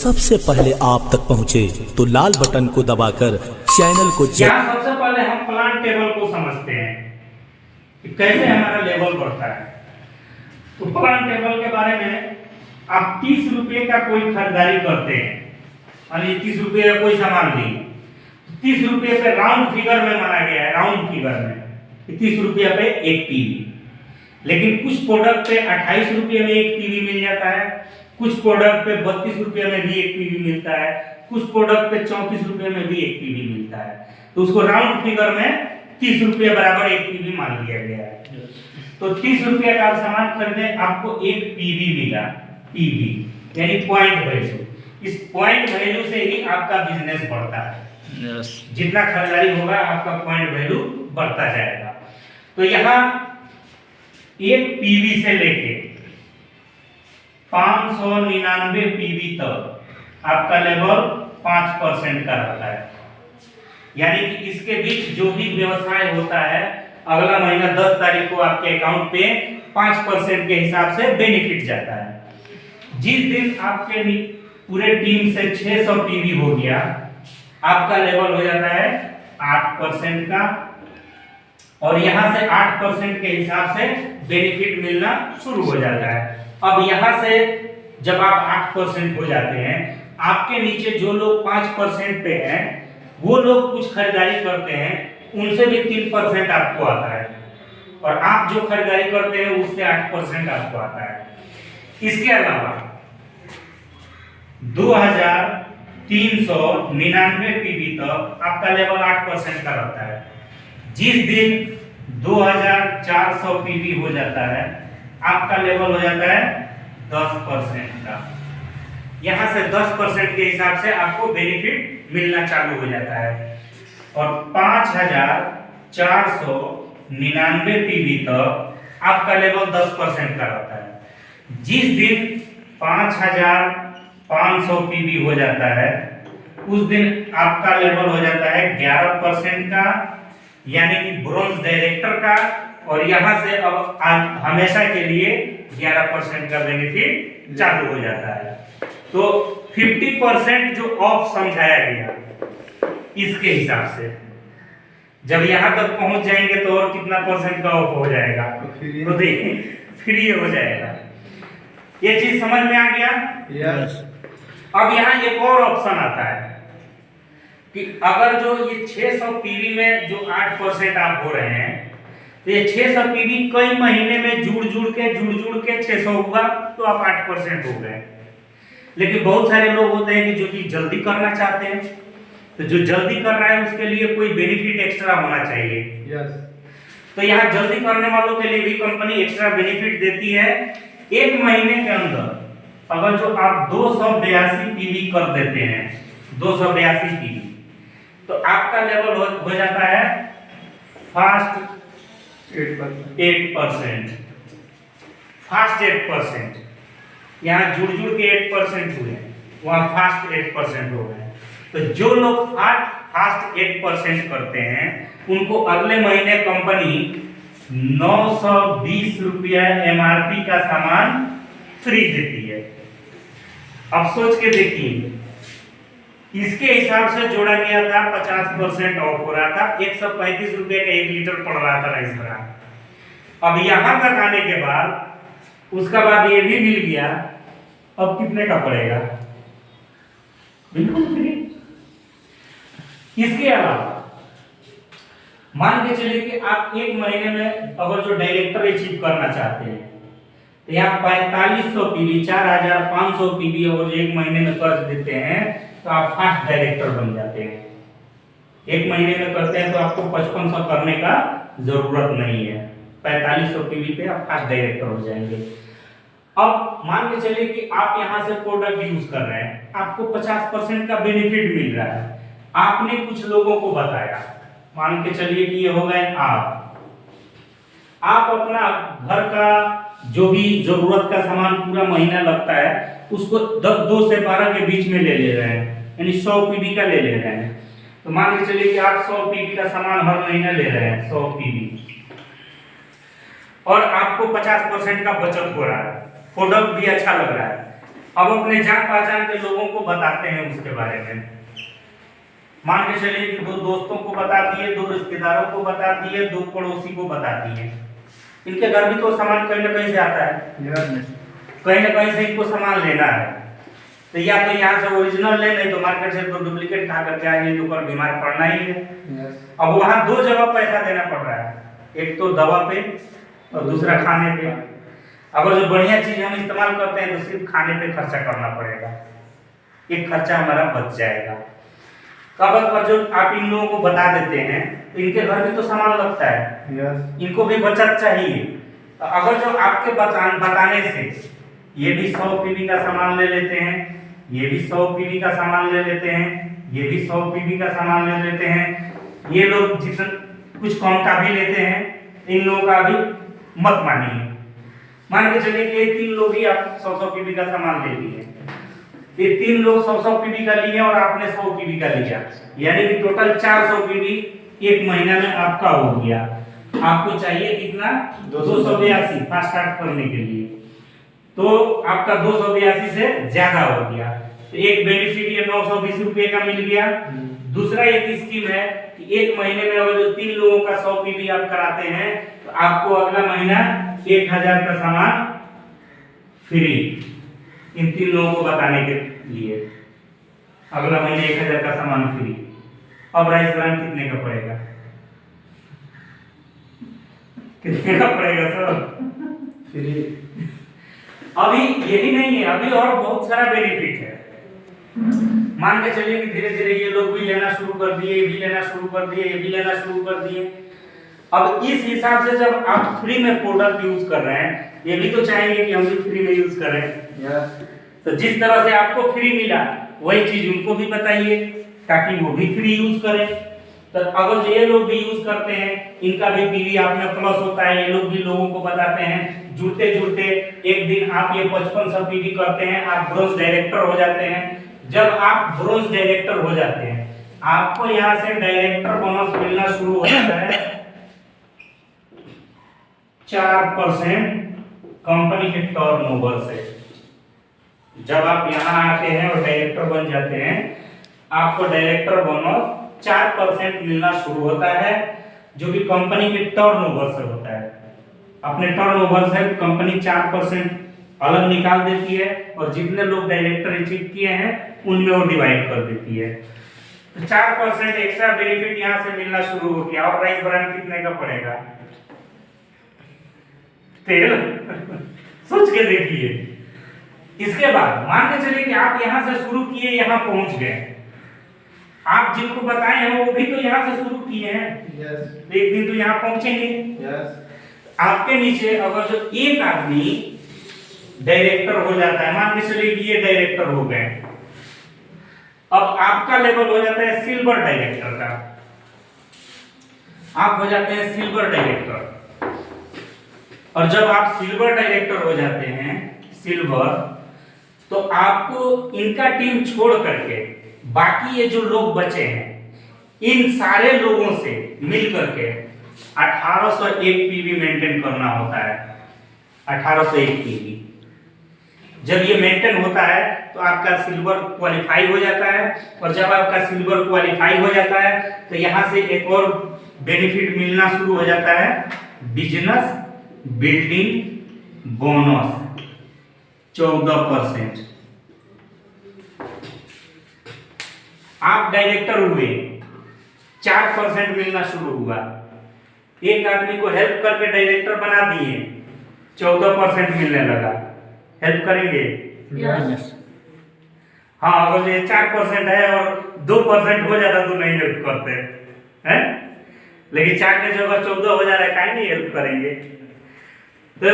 सबसे पहले आप तक पहुंचे तो लाल बटन को दबाकर चैनल को यहाँ सबसे पहले हम प्लांट टेबल को समझते हैं कि कैसे हमारा लेवल बढ़ता है। तो प्लांट टेबल के बारे में आप 30 रुपये का कोई खरीदारी करते हैं, मान लीजिए 30 रुपये का कोई सामान लिए, 30 रुपये पे राउंड फिगर में माना गया है, राउंड फिगर में 30 रुपये पे एक पीवी। लेकिन कुछ प्रोडक्ट पे 28 रुपये में एक पीवी मिल जाता है, कुछ प्रोडक्ट पे 32 रुपये में भी एक पीवी मिलता है, कुछ प्रोडक्ट पे 34 रुपये में भी एक पीवी मिलता है। तो उसको राउंड फिगर में 30 रुपये बराबर एक पीवी मान लिया गया है। तो 30 रुपये का आप सामान खरीदे, आपको एक पीवी मिला, पीवी यानी पॉइंट वैल्यू। इस पॉइंट वैल्यू से ही आपका बिजनेस बढ़ता है। जितना खरीदारी होगा आपका पॉइंट वैल्यू बढ़ता जाएगा। तो यहाँ एक पीवी से लेके 599 पीवी तक आपका लेवल 5% का रहता है। यानी कि इसके बीच जो भी व्यवसाय होता है, अगला महीना 10 तारीख को आपके अकाउंट पे 5% के हिसाब से बेनिफिट जाता है। जिस दिन आपके पूरे टीम से 600 पीवी हो गया, आपका लेवल हो जाता है 8% का, और यहां से 8% के हिसाब से बेनिफिट मिलना शुरू हो जाता है। अब यहां से जब आप 8% हो जाते हैं, आपके नीचे जो लोग 5% पे हैं, वो लोग कुछ खरीदारी करते हैं, उनसे भी 3% आपको आता है, और आप जो खरीदारी करते हैं उससे 8% आपको आता है। इसके अलावा 2399 पीवी तक आपका लेवल 8% का रहता है। जिस दिन 2400 पीवी हो जाता है, आपका लेवल हो जाता है 10% का। यहां से 10% के हिसाब से आपको बेनिफिट मिलना चालू हो जाता है, और 5499 पीवी तक आपका लेवल 10% का रहता है। जिस दिन 5500 पीवी हो जाता है, उस दिन आपका लेवल हो जाता है 11% का, यानी कि ब्रोंज डायरेक्टर का, और यहां से अब हमेशा के लिए 11% का बेनिफिट चालू हो जाता है। तो 50% जो ऑफ समझाया गया इसके हिसाब से जब यहां तक पहुंच जाएंगे तो और कितना परसेंट का ऑफ हो जाएगा, तो देखिए फ्री हो जाएगा। ये चीज समझ में आ गया? यस। अब यहाँ एक और ऑप्शन आता है कि अगर जो ये 600 पीवी में जो 8% आप हो रहे हैं, तो ये 600 पीवी कई महीने में जुड़ जुड़ के 600 हुआ तो आप 8% हो गए। लेकिन बहुत सारे लोग होते हैं कि जो कि जल्दी करना चाहते हैं, तो जो जल्दी कर रहा है उसके लिए कोई बेनिफिट एक्स्ट्रा होना चाहिए। यस। तो यहाँ जल्दी करने वालों के लिए भी कंपनी एक्स्ट्रा बेनिफिट देती है। एक महीने के अंदर अगर जो आप 282 पीवी कर देते हैं, 282 पीवी, तो आपका लेवल हो जाता है फास्ट 8%। फास्ट 8%, यहाँ जुड़ के 8% हुए, वहाँ फास्ट 8% हो गए। तो जो लोग फास्ट 8% करते हैं, उनको अगले महीने कंपनी 920 रुपया एमआरपी का सामान फ्री देती है। अब सोच के देखिए, इसके हिसाब से जोड़ा गया था 50% ऑफ हो रहा था, 135 रुपये का 1 लीटर पड़ रहा था राइस ब्रान। अब यहां तक आने के बाद उसका बाद ये भी मिल गया, अब कितने का पड़ेगा? बिल्कुल फ्री। इसके अलावा मान के चलिए कि आप एक महीने में अगर जो डायरेक्टर अचीव करना चाहते हैं, तो यहाँ 4500 पीवी, 4500 पीवी और एक महीने में कर देते हैं, तो आप फास्ट डायरेक्टर बन जाते हैं। एक महीने में करते हैं तो आपको 5500 करने का जरूरत नहीं है, 4500 पीवी पे आप फास्ट डायरेक्टर हो जाएंगे। अब मान के चलिए कि आप यहाँ से प्रोडक्ट यूज कर रहे हैं, आपको 50% का बेनिफिट मिल रहा है, आपने कुछ लोगों को बताया, मान के चलिए कि ये हो गए आप अपना घर का जो भी जरूरत का सामान पूरा महीना लगता है, उसको 2 से 12 के बीच में ले रहे हैं, यानी 100 पीवी का ले रहे हैं। तो मान के चलिए कि आप 100 पीवी का सामान हर महीना ले रहे हैं, 100 पीवी, और आपको 50% का बचत हो रहा है, प्रोडक्ट भी अच्छा लग रहा है। अब अपने जान पहचान के लोगों को बताते हैं उसके बारे में। मान के चलिए कि 2 दोस्तों को बता दिए, 2 रिश्तेदारों को बता दिए, 2 पड़ोसी को बता दिए। इनके घर भी तो सामान कहीं ना कहीं से आता है, कहीं ना कहीं से इनको सामान लेना है। तो या तो यहाँ से ओरिजिनल ले, नहीं तो मार्केट से तो डुप्लीकेट खा करके आएंगे, तो ऊपर बीमार पड़ना ही है। अब वहाँ 2 जगह पैसा देना पड़ रहा है, एक तो दवा पे और दूसरा खाने पे। अगर जो बढ़िया चीज हम इस्तेमाल करते हैं तो सिर्फ खाने पे खर्चा करना पड़ेगा, एक खर्चा हमारा बच जाएगा। कब पर जो आप इन लोगों को बता देते हैं तो इनके घर में तो सामान लगता है, इनको भी बचत चाहिए। तो अगर जो आपके बताने से ये भी 100 पीवी का सामान ले लेते हैं, ये भी 100 पीवी का सामान ले लेते हैं, ये भी 100 पीवी का सामान ले लेते हैं, ये लोग जितना कुछ कम का भी लेते हैं, इन लोगों का भी मत मानिए। मान के चलिए कि 3 लोग ही आप 100 पीवी का सामान ले लिए, ये 3 लोग 100 पीवी का लिए और आपने 100 पीवी का लिया, यानी कि टोटल 400 पीवी एक महीना में आपका हो गया। आपको चाहिए कितना? 282 फास्ट स्टार्ट करने के लिए, तो आपका 282 से ज्यादा हो गया। तो एक बेनिफिट ये 920 रुपए का मिल गया। दूसरा एक स्कीम है कि एक महीने में अगर जो 3 लोगों का 100 पीवी आप कराते हैं तो आपको अगला महीना 1000 का सामान फ्री, इन 3 लोगों को बताने के लिए अगला महीने 1000 का सामान फ्री। अब राइस ब्रांड कितने का पड़ेगा? कितने का पड़ेगा सर? फ्री। अभी यही नहीं है, अभी और बहुत सारा बेनिफिट है। मान के चलिए कि धीरे धीरे ये लोग भी लेना शुरू कर दिए, ये भी लेना शुरू कर दिए, ये भी लेना शुरू कर दिए। अब इस हिसाब से जब आप फ्री में प्रोडक्ट यूज कर रहे हैं, ये भी तो चाहेंगे कि हम भी फ्री में यूज करें। तो जिस तरह से आपको फ्री मिला वही चीज उनको भी बताइए ताकि वो भी फ्री यूज करें। तो अगर ये लोग भी यूज करते हैं, इनका भी पीवी आप में प्लस होता है, ये लोग भी लोगों को बताते हैं, जुड़ते जुड़ते एक दिन आप ये 5500 पीवी करते हैं, आप ब्रोंज डायरेक्टर हो जाते हैं। जब आप ब्रोंज डायरेक्टर हो जाते हैं, आपको यहाँ से डायरेक्टर बोनस मिलना शुरू हो जाता है 4% कंपनी के टर्नओवर से। जब आप यहाँ आते हैं और डायरेक्टर बन जाते हैं, आपको डायरेक्टर बोनस 4% मिलना शुरू होता है, जो कि कंपनी के टर्नओवर से होता है। अपने टर्नओवर से कंपनी 4% अलग निकाल देती है और जितने लोग डायरेक्टर अचीव किए हैं उनमें वो डिवाइड कर देती है। तो 4% एक्स्ट्रा बेनिफिट यहाँ से मिलना शुरू हो गया। और राइस ब्रांड कितने का पड़ेगा? तेल सोच के देखिए। इसके बाद मान के चलिए कि आप यहाँ से शुरू किए, यहाँ पहुंच गए, आप जिनको बताए हैं वो भी तो यहाँ से शुरू किए हैं। yes. एक दिन तो यहाँ पहुंचेंगे। yes. आपके नीचे अगर जो एक आदमी डायरेक्टर हो जाता है, मान के चलिए कि ये डायरेक्टर हो गए, अब आपका लेवल हो जाता है सिल्वर डायरेक्टर का, आप हो जाते हैं सिल्वर डायरेक्टर। और जब आप सिल्वर डायरेक्टर हो जाते हैं, सिल्वर, तो आपको इनका टीम छोड़ करके बाकी ये जो लोग बचे हैं, इन सारे लोगों से मिल करके 1801 पीवी मेंटेन करना होता है। 1801 पीवी जब ये मेंटेन होता है तो आपका सिल्वर क्वालिफाई हो जाता है। और जब आपका सिल्वर क्वालिफाई हो जाता है तो यहाँ से एक और बेनिफिट मिलना शुरू हो जाता है, बिजनेस बिल्डिंग बोनस 14%। आप डायरेक्टर हुए, 4% मिलना शुरू हुआ, एक आदमी को हेल्प करके डायरेक्टर बना दिए, 14% मिलने लगा। हेल्प करेंगे? yes. हाँ, अगर ये 4% है और 2% हो जाता तो नहीं हेल्प करते हैं, लेकिन 4 के जगह 14 हो जा रहा है, काहे नहीं हेल्प करेंगे। तो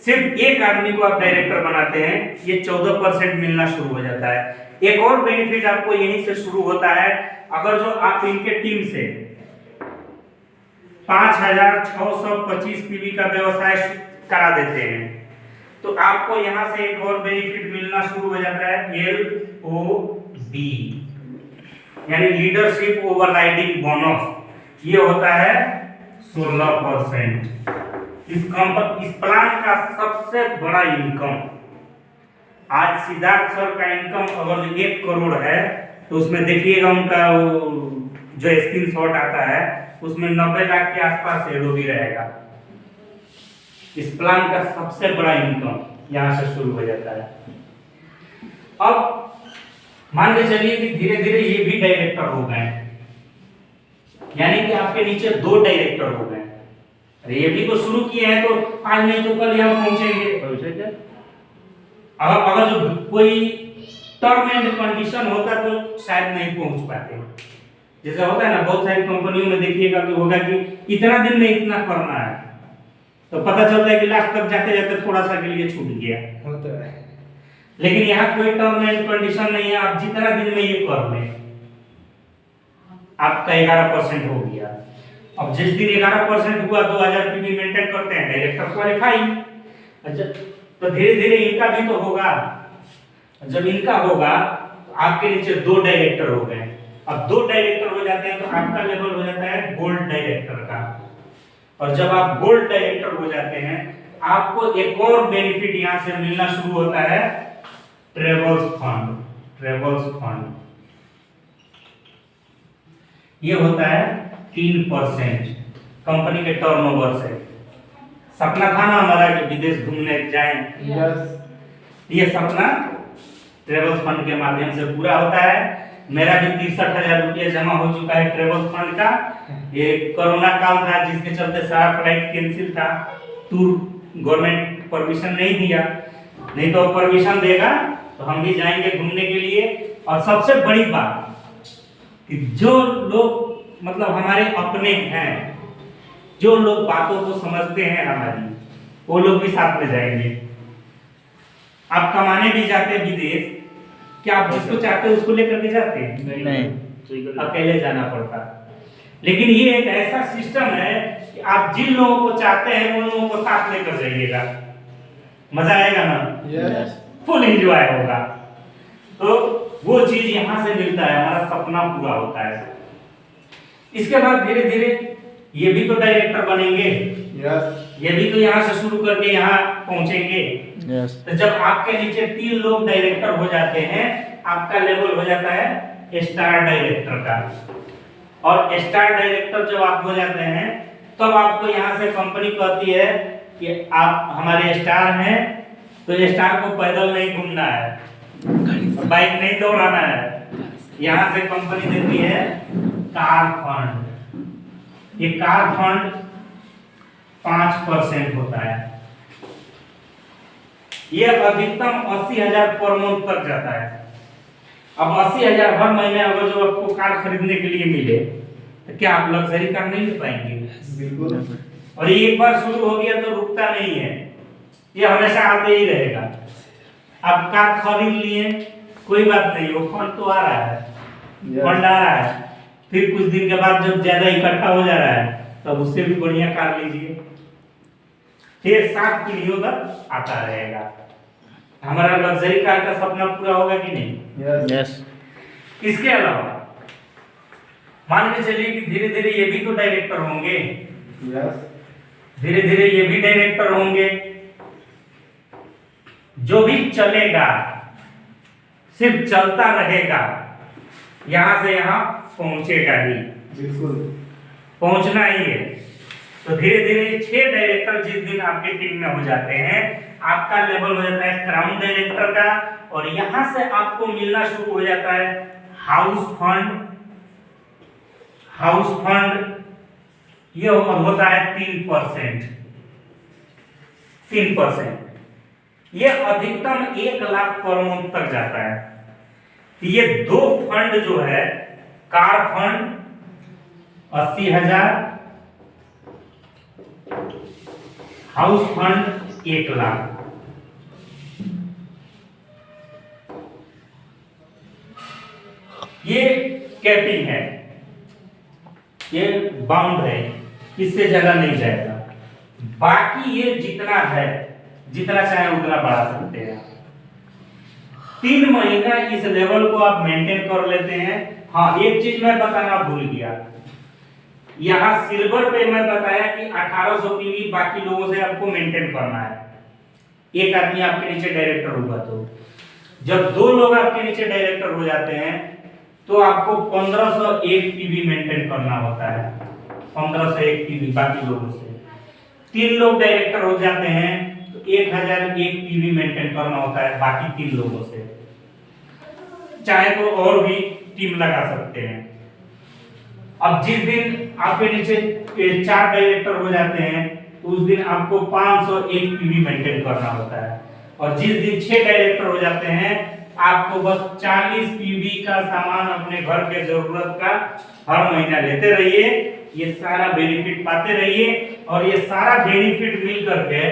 सिर्फ एक आदमी को आप डायरेक्टर बनाते हैं, ये 14% मिलना शुरू हो जाता है। एक और बेनिफिट आपको यहीं से शुरू होता है, अगर जो आप इनके टीम से 5625 पीवी का व्यवसाय करा देते हैं तो आपको यहां से एक और बेनिफिट मिलना शुरू हो जाता है, LOB, यानी लीडरशिप ओवरराइडिंग बोनस। ये होता है 16%। इस प्लान का सबसे बड़ा इनकम आज सिद्धार्थ सर का इनकम अगर 1 करोड़ है तो उसमें देखिएगा उनका वो जो स्क्रीनशॉट आता है उसमें 90 लाख के आसपास एडो भी रहेगा। इस प्लान का सबसे बड़ा इनकम यहाँ से शुरू हो जाता है। अब मान के चलिए कि धीरे धीरे ये भी डायरेक्टर हो गए, यानी कि आपके नीचे 2 डायरेक्टर हो गए। अरे ये भी तो शुरू किए हैं तो आज नहीं तो कल यहाँ पहुंचेंगे। अगर जो कोई टर्म एंड कंडीशन होता तो शायद नहीं पहुंच पाते। जैसे होता है ना बहुत सारी कंपनियों में देखिएगा कि होगा कि इतना दिन में इतना करना है, तो पता चलता है कि लास्ट तक जाते जाते थोड़ा सा के लिए छूट गया। होता है। लेकिन यहाँ कोई टर्म एंड कंडीशन नहीं है, आप जितना दिन में ये कर लें आपका 11% हो गया। अब जिस दिन 11% हुआ 2000 पीवी मेंटेन करते हैं डायरेक्टर क्वालिफाई। अच्छा, तो धीरे धीरे इनका भी तो होगा। जब इनका होगा तो आपके नीचे 2 डायरेक्टर हो गए। अब 2 डायरेक्टर हो जाते हैं तो आपका लेवल हो जाता है गोल्ड डायरेक्टर का। और जब आप गोल्ड डायरेक्टर हो जाते हैं आपको एक और बेनिफिट यहाँ से मिलना शुरू होता है, ट्रेवल्स फंड। ट्रेवल्स फंड ये होता है 3% कंपनी के टर्नओवर से। सपना था ना हमारा कि विदेश घूमने जाएं, यस। ये सपना ट्रेवल्स फंड के माध्यम से पूरा होता है। मेरा भी 63,000 रुपया जमा हो चुका है ट्रेवल्स फंड का। ये कोरोना काल था जिसके चलते सारा फ्लाइट कैंसिल था, टूर गवर्नमेंट परमिशन नहीं दिया, नहीं तो परमिशन देगा तो हम भी जाएंगे घूमने के लिए। और सबसे बड़ी बात कि जो लोग मतलब हमारे अपने हैं, जो लोग बातों को समझते हैं हमारी, वो लोग भी साथ में जाएंगे। आप कमाने भी जाते हैं विदेश, क्या आप जिसको चाहते हैं उसको लेकर के जाते हैं? नहीं, अकेले जाना पड़ता। लेकिन ये एक ऐसा सिस्टम है कि आप जिन लोगों को चाहते हैं उन लोगों को साथ लेकर जाइएगा, मजा आएगा ना, यस। फुल एंजॉय होगा। तो वो चीज यहाँ से मिलता है, हमारा सपना पूरा होता है। इसके बाद धीरे धीरे ये भी तो डायरेक्टर बनेंगे, यस। ये भी तो यहाँ से शुरू करके यहाँ पहुंचेंगे। यस। तो जब आपके नीचे 3 लोग डायरेक्टर हो जाते हैं आपका लेवल हो जाता है स्टार डायरेक्टर का। और स्टार डायरेक्टर जब आप हो जाते हैं तब आपको यहाँ से कंपनी कहती है कि आप हमारे स्टार हैं, तो स्टार को पैदल नहीं घूमना है, बाइक नहीं दौड़ाना है। यहाँ से कंपनी देती है कार फंड। ये कार फंड 5% होता है। ये अधिकतम 80,000 पर मंथ तक जाता है। अब 80,000 हर महीने अगर जो आपको कार खरीदने के लिए मिले तो क्या आप लग्जरी कार नहीं ले पाएंगे? बिल्कुल। और ये एक बार शुरू हो गया तो रुकता नहीं है, ये हमेशा आते ही रहेगा। आप कार खरीद लिए, कोई बात नहीं, वो फंड तो आ रहा है, फंड आ रहा है। फिर कुछ दिन के बाद जब ज्यादा इकट्ठा हो जा रहा है तब उससे भी बढ़िया कार लीजिए। 6-7 पीढ़ियों तक आता रहेगा। हमारा लग्जरी कार का सपना पूरा होगा कि नहीं? यस। इसके अलावा मान के चलिए कि धीरे धीरे ये भी तो डायरेक्टर होंगे, यस। धीरे धीरे ये भी डायरेक्टर होंगे। जो भी चलेगा सिर्फ चलता रहेगा, यहां से यहां पहुंचेगा ही, बिल्कुल पहुंचना ही है। तो धीरे धीरे 6 डायरेक्टर जिस दिन आपके टीम में हो जाते हैं आपका लेवल हो जाता है क्राउन डायरेक्टर का। और यहां से आपको मिलना शुरू हो जाता है हाउस फंड। हाउस फंड ये होता है 3%। 3% ये अधिकतम 1 लाख पर मंथ तक जाता है। ये 2 फंड जो है, car fund 80,000, house fund 1 lakh. ये कैपिंग है, ये बाउंड है, इससे ज्यादा नहीं जाएगा। बाकी ये जितना है, जितना चाहे उतना बढ़ा सकते हैं। 3 महीना इस लेवल को आप मेंटेन कर लेते हैं। हाँ, एक चीज मैं बताना भूल गया, यहाँ सिल्वर पे मैं बताया कि 1800 पीवी बाकी लोगों से आपको मेंटेन करना है। एक आदमी आपके नीचे डायरेक्टर होगा तो जब 2 लोग आपके नीचे डायरेक्टर हो जाते हैं तो आपको 1501 पीवी मेंटेन करना होता है, 1501 पीवी बाकी लोगों से। 3 लोग डायरेक्टर हो जाते हैं तो 1001 पीवी मेंटेन करना होता है बाकी 3 लोगों से। चाहे तो और भी टीम लगा सकते हैं। अब जिस दिन आपके नीचे 4 डायरेक्टर हो जाते हैं तो उस दिन आपको 501 पीवी मेंटेन करना होता है, और जिस दिन 6 डायरेक्टर हो जाते हैं आपको बस 40 पीवी का सामान अपने घर के जरूरत का हर महीना लेते रहिए, ये सारा बेनिफिट पाते रहिए, और ये सारा बेनिफिट मिल करके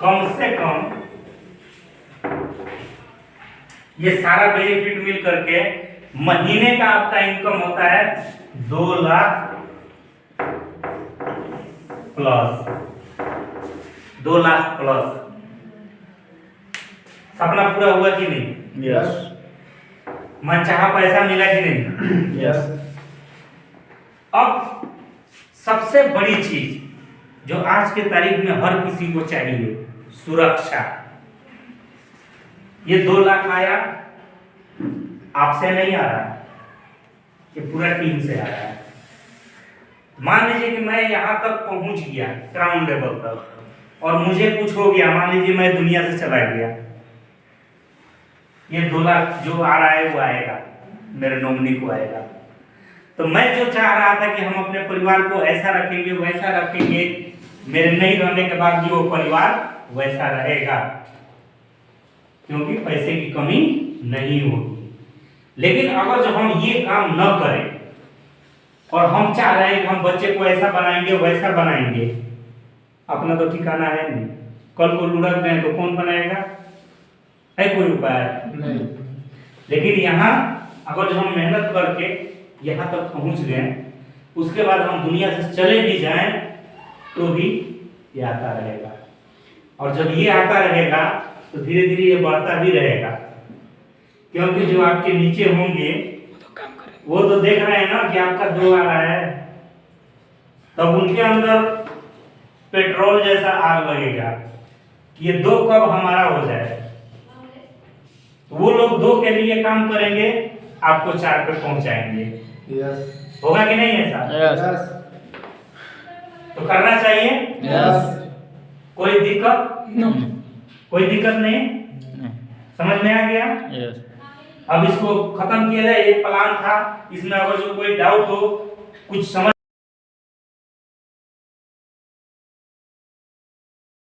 कम से कम ये सारा बेनिफिट मिल करके महीने का आपका इनकम होता है 2 लाख प्लस, 2 लाख प्लस। सपना पूरा हुआ कि नहीं? यस मनचाहा पैसा मिला कि नहीं? यस। अब सबसे बड़ी चीज जो आज के तारीख में हर किसी को चाहिए, सुरक्षा। ये 2 लाख आया आपसे नहीं आ रहा, ये पूरा टीम से आ रहा है। मान लीजिए कि मैं यहां तक पहुंच गया ग्राउंड लेवल तक और मुझे कुछ हो गया, मान लीजिए मैं दुनिया से चला गया, ये 2 लाख जो आ रहा है वो आएगा, मेरे नॉमिनी को आएगा। तो मैं जो चाह रहा था कि हम अपने परिवार को ऐसा रखेंगे वैसा रखेंगे, मेरे नहीं रहने के बाद भी वो परिवार वैसा रहेगा, क्योंकि पैसे की कमी नहीं होगी। लेकिन अगर जो हम ये काम न करें और हम चाह रहे हैं कि हम बच्चे को ऐसा बनाएंगे वैसा बनाएंगे, अपना तो ठिकाना है नहीं, कल को लुढ़क गए तो कौन बनाएगा? है कोई उपाय? नहीं। लेकिन यहाँ अगर जो हम मेहनत करके यहाँ तक पहुँच गए, उसके बाद हम दुनिया से चले भी जाएं तो भी ये आता रहेगा, और जब ये आता रहेगा तो धीरे धीरे ये बढ़ता भी रहेगा, क्योंकि जो आपके नीचे होंगे वो तो देख रहे हैं ना कि आपका 2 आ रहा है, तब उनके अंदर पेट्रोल जैसा आग लगेगा कि ये 2 कब हमारा हो जाए। तो वो लोग 2 के लिए काम करेंगे, आपको 4 पे पहुंचाएंगे। यस। होगा कि नहीं ऐसा? यस। तो करना चाहिए। यस। कोई दिक्कत? कोई दिक्कत नहीं? समझ में आ गया? यस। अब इसको खत्म किया जाए, एक प्लान था, इसमें अगर जो कोई डाउट हो, कुछ समझ